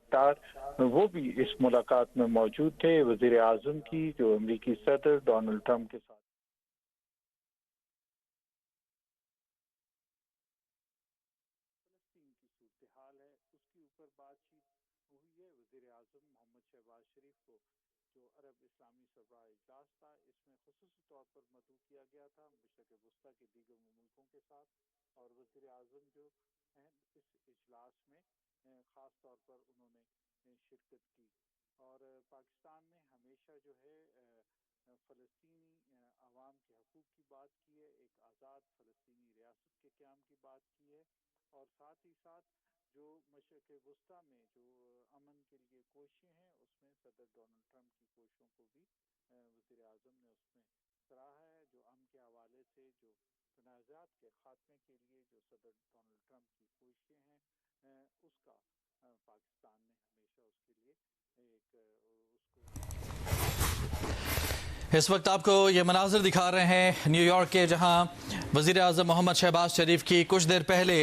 اختار وہ بھی اس ملاقات میں موجود تھے۔ وزیر اعظم کی جو امریکی صدر ڈونلڈ ٹرمپ کے ساتھ فلسطین کی صورتحال ہے اس کے اوپر بات چیت ہوئی ہے۔ وزیر اعظم محمد شہباز شریف کو جو عرب اسلامی سربراہ اجلاس تھا اس میں خصوصی طور پر مدعو کیا گیا تھا مشرق وسطیٰ کے دیگر ملکوں کے ساتھ، اور وزیر اعظم جو ہیں اس اجلاس میں خاص طور پر انہوں نے شرکت کی، اور پاکستان نے ہمیشہ جو ہے فلسطینی عوام کے حقوق کی بات کی ہے، ایک آزاد فلسطینی ریاست کے قیام کی بات کی ہے، اور ساتھ ہی ساتھ جو مشرق وسطیٰ میں جو امن کے لیے کوششیں ہیں اس میں صدر ڈونلڈ ٹرمپ کی کوششوں کو بھی وزیر اعظم نے اس میں سراہا ہے۔ جو امن کے حوالے سے جو تنازعات کے خاتمے کے لیے جو صدر ڈونلڈ ٹرمپ کی کوششیں ہیں اس کا پاکستان نے ہمیشہ اس کے لیے ایک اس کو اس وقت آپ کو یہ مناظر دکھا رہے ہیں نیو یارک کے، جہاں وزیر اعظم محمد شہباز شریف کی کچھ دیر پہلے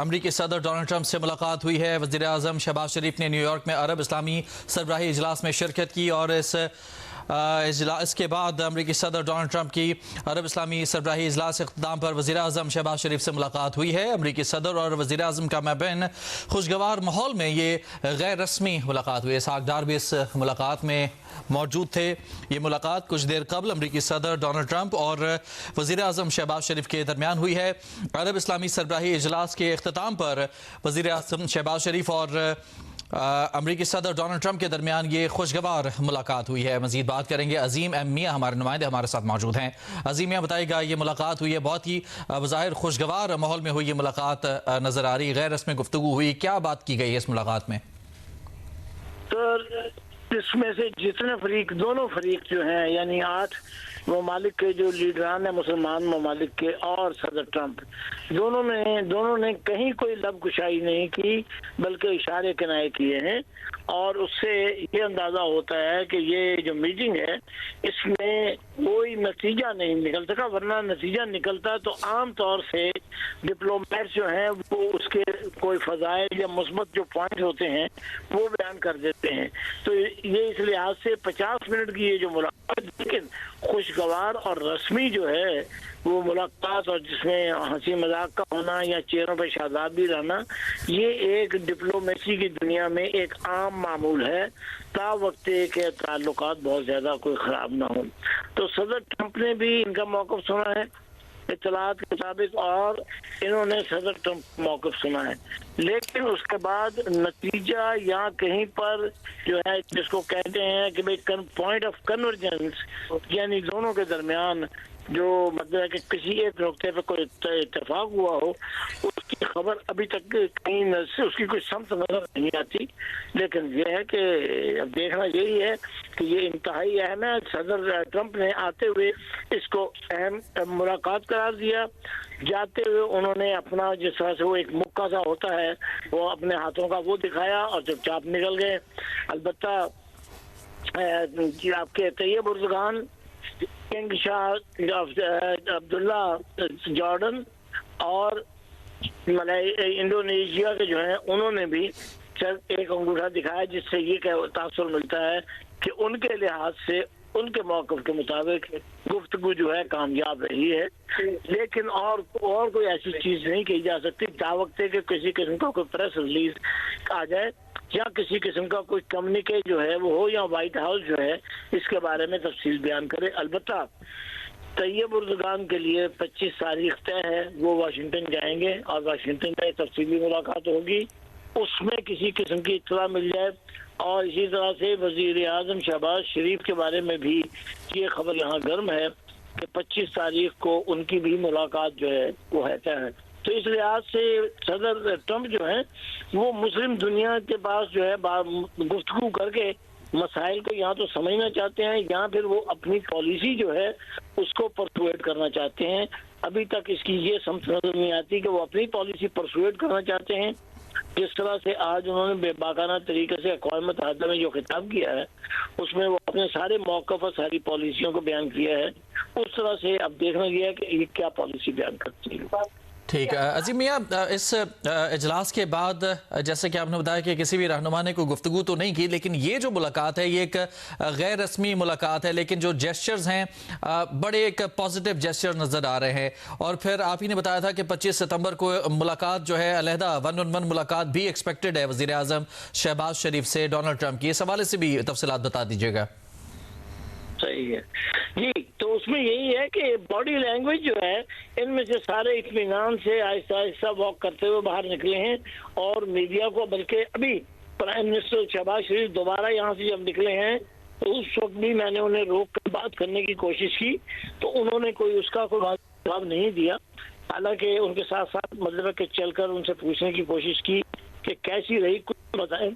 امریکی صدر ڈونلڈ ٹرمپ سے ملاقات ہوئی ہے۔ وزیر اعظم شہباز شریف نے نیو یارک میں عرب اسلامی سربراہی اجلاس میں شرکت کی، اور اس کے بعد امریکی صدر ڈونلڈ ٹرمپ کی عرب اسلامی سربراہی اجلاس اختتام پر وزیر اعظم شہباز شریف سے ملاقات ہوئی ہے۔ امریکی صدر اور وزیر اعظم کا مابین خوشگوار ماحول میں یہ غیر رسمی ملاقات ہوئی ہے۔ اسحاق ڈار بھی اس ملاقات میں موجود تھے۔ یہ ملاقات کچھ دیر قبل امریکی صدر ڈونلڈ ٹرمپ اور وزیر اعظم شہباز شریف کے درمیان ہوئی ہے۔ عرب اسلامی سربراہی اجلاس کے اختتام پر وزیر اعظم شہباز شریف اور امریکی صدر ڈونلڈ ٹرمپ کے درمیان یہ خوشگوار ملاقات ہوئی ہے۔ مزید بات کریں گے، عظیم ایم میاں ہمارے نمائندے ہمارے ساتھ موجود ہیں۔ عظیم میاں بتائے گا، یہ ملاقات ہوئی ہے، بہت ہی بظاہر خوشگوار ماحول میں ہوئی یہ ملاقات نظر آ رہی، غیر رسمی گفتگو ہوئی، کیا بات کی گئی اس ملاقات میں؟ اس میں سے جتنے فریق، دونوں فریق جو ہیں یعنی 8 ممالک کے جو لیڈران ہیں مسلمان ممالک کے اور صدر ٹرمپ، دونوں نے کہیں کوئی لب کشائی نہیں کی بلکہ اشارے کنائے کیے ہیں، اور اس سے یہ اندازہ ہوتا ہے کہ یہ جو میٹنگ ہے اس میں کوئی نتیجہ نہیں نکل سکا، ورنہ نتیجہ نکلتا تو عام طور سے ڈپلومیٹ جو ہیں وہ اس کے کوئی فضائل یا مثبت جو پوائنٹ ہوتے ہیں وہ بیان کر دیتے ہیں۔ تو یہ اس لحاظ سے 50 منٹ کی یہ جو ملاقات لیکن خوشگوار اور رسمی جو ہے وہ ملاقات، اور جس میں ہنسی مذاق کا ہونا یا چہروں پہ شادابی رہنا، یہ ایک ڈپلومیسی کی دنیا میں ایک عام معمول ہے، تا وقت کے تعلقات بہت زیادہ کوئی خراب نہ ہوں۔ تو صدر ٹرمپ نے بھی ان کا موقف سنا ہے اطلاعات کے مطابق، اور انہوں نے صدر ٹرمپ موقف سنا ہے، لیکن اس کے بعد نتیجہ یا کہیں پر جو ہے جس کو کہتے ہیں کہ پوائنٹ آف کنورجنس، یعنی دونوں کے درمیان جو مطلب ہے کہ کسی ایک نقطے پہ کوئی اتفاق ہوا ہو، اس کی خبر ابھی تک کہیں سے اس کی کوئی سمت نظر نہیں آتی۔ لیکن یہ ہے کہ اب دیکھنا یہی ہے کہ یہ انتہائی اہم ہے۔ صدر ٹرمپ نے آتے ہوئے اس کو اہم ملاقات قرار دیا، جاتے ہوئے انہوں نے اپنا جس طرح سے وہ ایک مکہ سا ہوتا ہے وہ اپنے ہاتھوں کا وہ دکھایا اور چپ چاپ نکل گئے۔ البتہ آپ کے طیب اردگان، کنگ شاہ عبداللہ جارڈن اور انڈونیشیا کے جو ہیں انہوں نے بھی ایک انگوٹھا دکھایا، جس سے یہ تاثر ملتا ہے کہ ان کے لحاظ سے ان کے موقف کے مطابق گفتگو جو ہے کامیاب رہی ہے، لیکن اور کوئی ایسی چیز نہیں کہی جا سکتی تاوقت کہ کسی قسم کا کوئی پریس ریلیز آ جائے یا کسی قسم کا کوئی کمیونیکے جو ہے وہ ہو، یا وائٹ ہاؤس جو ہے اس کے بارے میں تفصیل بیان کرے۔ البتہ طیب اردگان کے لیے 25 تاریخ طے ہے، وہ واشنگٹن جائیں گے اور واشنگٹن میں تفصیلی ملاقات ہوگی، اس میں کسی قسم کی اطلاع مل جائے۔ اور اسی طرح سے وزیر اعظم شہباز شریف کے بارے میں بھی یہ خبر یہاں گرم ہے کہ 25 تاریخ کو ان کی بھی ملاقات جو ہے وہ ہے طے ہے۔ تو اس لحاظ سے صدر ٹرمپ جو ہیں وہ مسلم دنیا کے پاس جو ہے گفتگو کر کے مسائل کو یہاں تو سمجھنا چاہتے ہیں، یہاں پھر وہ اپنی پالیسی جو ہے اس کو پرسویٹ کرنا چاہتے ہیں۔ ابھی تک اس کی یہ سمجھ نظر نہیں آتی کہ وہ اپنی پالیسی پرسویٹ کرنا چاہتے ہیں۔ جس طرح سے آج انہوں نے بے باکانہ طریقے سے اقوام متحدہ میں جو خطاب کیا ہے اس میں وہ اپنے سارے موقف اور ساری پالیسیوں کو بیان کیا ہے، اس طرح سے اب دیکھنا یہ ہے کہ یہ کیا پالیسی بیان کرتی ہے۔ ٹھیک عظیم میاں، اس اجلاس کے بعد جیسے کہ آپ نے بتایا کہ کسی بھی رہنما نے کوئی گفتگو تو نہیں کی، لیکن یہ جو ملاقات ہے یہ ایک غیر رسمی ملاقات ہے، لیکن جو جیسچرز ہیں بڑے ایک پازیٹیو جیسچر نظر آ رہے ہیں. اور پھر آپ ہی نے بتایا تھا کہ 25 ستمبر کو ملاقات جو ہے علیحدہ 1-on-1 ملاقات بھی ایکسپیکٹڈ ہے وزیر اعظم شہباز شریف سے ڈونلڈ ٹرمپ کی. اس حوالے سے بھی تفصیلات بتا دیجیے گا. صحیح ہے جی. تو اس میں یہی ہے کہ باڈی لینگویج جو ہے ان میں سے سارے اطمینان سے آہستہ آہستہ واک کرتے ہوئے باہر نکلے ہیں، اور میڈیا کو بلکہ ابھی پرائم منسٹر شہباز شریف دوبارہ یہاں سے جب نکلے ہیں تو اس وقت بھی میں نے انہیں روک کر بات کرنے کی کوشش کی تو انہوں نے کوئی اس کا کوئی جواب نہیں دیا. حالانکہ ان کے ساتھ ساتھ مطلب کہ چل کر ان سے پوچھنے کی کوشش کی کہ کیسی رہی کچھ بتائیں،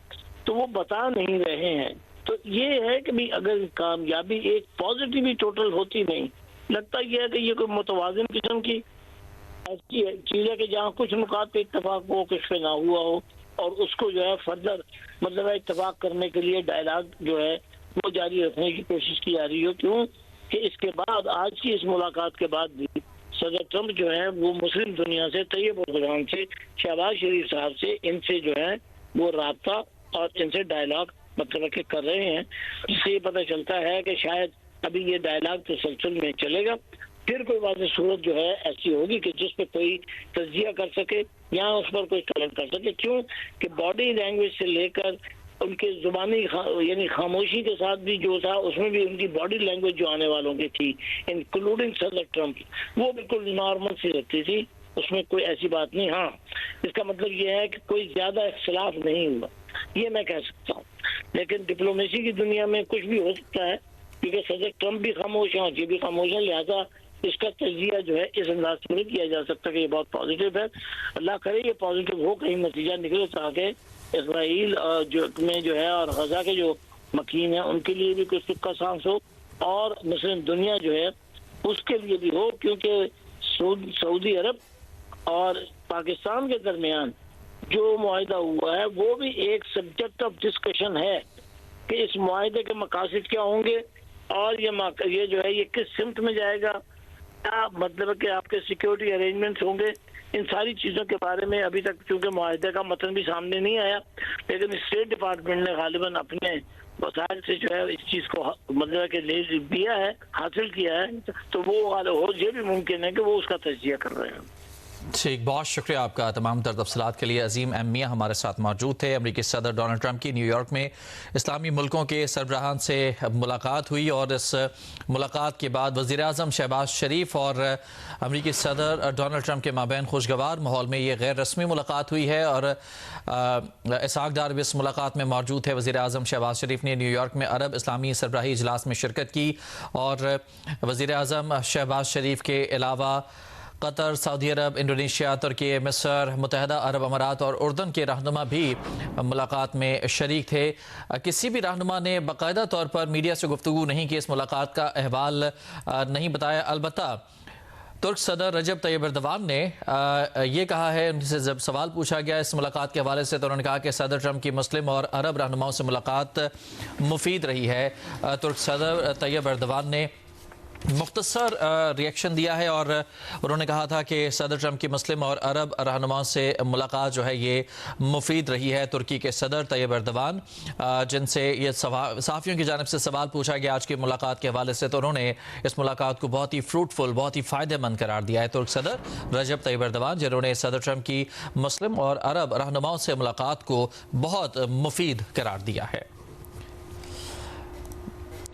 تو وہ بتا نہیں رہے ہیں. تو یہ ہے کہ بھی اگر کامیابی ایک پازیٹیو ہی ٹوٹل ہوتی نہیں، لگتا یہ ہے کہ یہ کوئی متوازن قسم کی ایسی چیز ہے کہ جہاں کچھ نکات پہ اتفاق ہو کچھ پہ نہ ہوا ہو، اور اس کو جو ہے فردر مطلب اتفاق کرنے کے لیے ڈائلاگ جو ہے وہ جاری رکھنے کی کوشش کی جا رہی ہو. کیوں کہ اس کے بعد آج کی اس ملاقات کے بعد بھی صدر ٹرمپ جو ہے وہ مسلم دنیا سے طیب اردگان سے شہباز شریف صاحب سے ان سے جو ہے وہ رابطہ اور ان سے ڈائلاگ مطلب کہ کر رہے ہیں، جس سے یہ پتہ چلتا ہے کہ شاید ابھی یہ ڈائلاگ تسلسل میں چلے گا. پھر کوئی واضح صورت جو ہے ایسی ہوگی کہ جس پہ کوئی تجزیہ کر سکے یا اس پر کوئی کلر کر سکے. کیوں کہ باڈی لینگویج سے لے کر ان کے زبانی یعنی خاموشی کے ساتھ بھی جو تھا اس میں بھی ان کی باڈی لینگویج جو آنے والوں کی تھی انکلوڈنگ صدر ٹرمپ وہ بالکل نارمل سی لگتی تھی، اس میں کوئی ایسی بات نہیں. ہاں اس کا مطلب یہ ہے کہ کوئی زیادہ اختلاف نہیں ہوا، یہ میں کہہ سکتا ہوں. لیکن ڈپلومیسی کی دنیا میں کچھ بھی ہو سکتا ہے کیونکہ صدر ٹرمپ بھی خاموش ہیں اور یہ بھی خاموش ہیں، لہٰذا اس کا تجزیہ جو ہے اس انداز سے نہیں کیا جا سکتا کہ یہ بہت پازیٹیو ہے. اللہ کرے یہ پازیٹیو ہو، کہیں نتیجہ نکلے تاکہ اسرائیل جو ہے اور غزہ کے جو مکین ہیں ان کے لیے بھی کچھ سکھ کا سانس ہو، اور مسلم دنیا جو ہے اس کے لیے بھی ہو. کیونکہ سعودی عرب اور پاکستان کے درمیان جو معاہدہ ہوا ہے وہ بھی ایک سبجیکٹ آف ڈسکشن ہے کہ اس معاہدے کے مقاصد کیا ہوں گے اور یہ جو ہے یہ کس سمت میں جائے گا، کیا مطلب کہ آپ کے سیکیورٹی ارینجمنٹس ہوں گے. ان ساری چیزوں کے بارے میں ابھی تک چونکہ معاہدے کا متن بھی سامنے نہیں آیا، لیکن اسٹیٹ ڈپارٹمنٹ نے غالباً اپنے وسائل سے جو ہے اس چیز کو مطلب کہ لے دیا ہے، حاصل کیا ہے، تو وہ یہ بھی ممکن ہے کہ وہ اس کا تجزیہ کر رہے ہیں. ٹھیک، بہت شکریہ آپ کا تمام تر تفصیلات کے لیے. عظیم ایم میاں ہمارے ساتھ موجود تھے. امریکی صدر ڈونلڈ ٹرمپ کی نیو یارک میں اسلامی ملکوں کے سربراہان سے ملاقات ہوئی، اور اس ملاقات کے بعد وزیر اعظم شہباز شریف اور امریکی صدر ڈونلڈ ٹرمپ کے مابین خوشگوار ماحول میں یہ غیر رسمی ملاقات ہوئی ہے. اور اسحاق ڈار بھی اس ملاقات میں موجود تھے. وزیر اعظم شہباز شریف نے نیو یارک میں عرب اسلامی سربراہی اجلاس میں شرکت کی، اور وزیر اعظم شہباز شریف کے علاوہ قطر، سعودی عرب، انڈونیشیا، ترکی، مصر، متحدہ عرب امارات اور اردن کے رہنما بھی ملاقات میں شریک تھے. کسی بھی رہنما نے باقاعدہ طور پر میڈیا سے گفتگو نہیں کی، اس ملاقات کا احوال نہیں بتایا. البتہ ترک صدر رجب طیب ایردوان نے یہ کہا ہے، ان سے جب سوال پوچھا گیا اس ملاقات کے حوالے سے تو انہوں نے کہا کہ صدر ٹرمپ کی مسلم اور عرب رہنماؤں سے ملاقات مفید رہی ہے. ترک صدر طیب ایردوان نے مختصر ریئیکشن دیا ہے، اور انہوں نے کہا تھا کہ صدر ٹرمپ کی مسلم اور عرب رہنماؤں سے ملاقات جو ہے یہ مفید رہی ہے. ترکی کے صدر طیب ایردوان جن سے یہ صحافیوں کی جانب سے سوال پوچھا گیا آج کی ملاقات کے حوالے سے، تو انہوں نے اس ملاقات کو بہت ہی فروٹفل، بہت ہی فائدہ مند قرار دیا ہے. ترک صدر رجب طیب ایردوان جنہوں نے صدر ٹرمپ کی مسلم اور عرب رہنماؤں سے ملاقات کو بہت مفید قرار دیا ہے.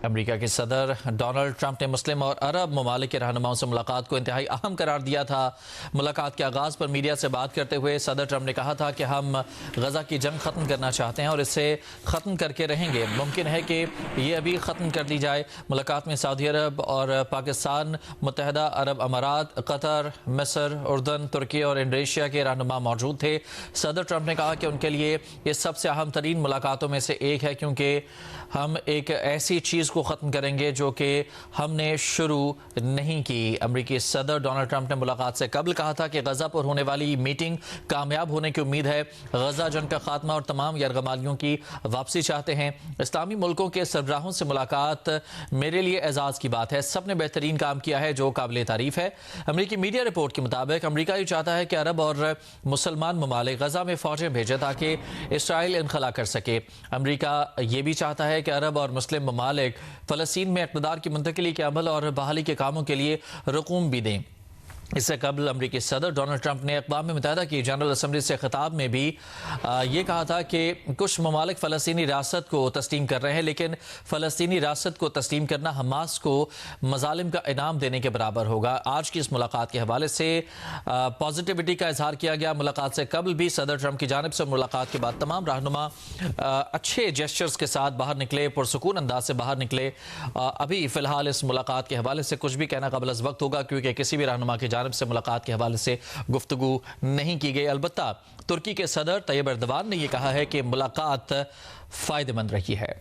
امریکہ کے صدر ڈونلڈ ٹرمپ نے مسلم اور عرب ممالک کے رہنماؤں سے ملاقات کو انتہائی اہم قرار دیا تھا. ملاقات کے آغاز پر میڈیا سے بات کرتے ہوئے صدر ٹرمپ نے کہا تھا کہ ہم غزہ کی جنگ ختم کرنا چاہتے ہیں اور اسے ختم کر کے رہیں گے. ممکن ہے کہ یہ ابھی ختم کر دی جائے. ملاقات میں سعودی عرب اور پاکستان، متحدہ عرب امارات، قطر، مصر، اردن، ترکی اور انڈونیشیا کے رہنما موجود تھے. صدر ٹرمپ نے کہا کہ ان کے لیے یہ سب سے اہم ترین ملاقاتوں میں سے ایک ہے، کیونکہ ہم ایک ایسی چیز کو ختم کریں گے جو کہ ہم نے شروع نہیں کی۔ امریکی صدر ڈونلڈ ٹرمپ نے ملاقات سے قبل کہا تھا کہ غزہ پر ہونے والی میٹنگ کامیاب ہونے کی امید ہے۔ غزہ جنگ کا خاتمہ اور تمام یرغمالیوں کی واپسی چاہتے ہیں۔ اسلامی ملکوں کے سربراہوں سے ملاقات میرے لیے اعزاز کی بات ہے، سب نے بہترین کام کیا ہے جو قابل تعریف ہے۔ امریکی میڈیا رپورٹ کے مطابق امریکہ یہ چاہتا ہے کہ عرب اور مسلمان ممالک غزہ میں فوجیں بھیجیں تاکہ اسرائیل انخلا کر سکے۔ امریکہ یہ بھی چاہتا ہے کہ عرب اور مسلم ممالک فلسطین میں اقتدار کی منتقلی کے عمل اور بحالی کے کاموں کے لیے رقوم بھی دیں۔ اس سے قبل امریکی صدر ڈونلڈ ٹرمپ نے اقوام متحدہ کی جنرل اسمبلی سے خطاب میں بھی یہ کہا تھا کہ کچھ ممالک فلسطینی ریاست کو تسلیم کر رہے ہیں، لیکن فلسطینی ریاست کو تسلیم کرنا حماس کو مظالم کا انعام دینے کے برابر ہوگا۔ آج کی اس ملاقات کے حوالے سے پازیٹیوٹی کا اظہار کیا گیا۔ ملاقات سے قبل بھی صدر ٹرمپ کی جانب سے ملاقات کے بعد تمام رہنما اچھے جیسچرز کے ساتھ باہر نکلے، پرسکون انداز سے باہر نکلے۔ ابھی فی الحال اس ملاقات کے حوالے سے کچھ بھی کہنا قبل از وقت ہوگا، کیونکہ کسی بھی رہنما کی جانب سے ملاقات کے حوالے سے گفتگو نہیں کی گئی۔ البتہ ترکی کے صدر طیب ایردوان نے یہ کہا ہے کہ ملاقات فائدہ مند رہی ہے۔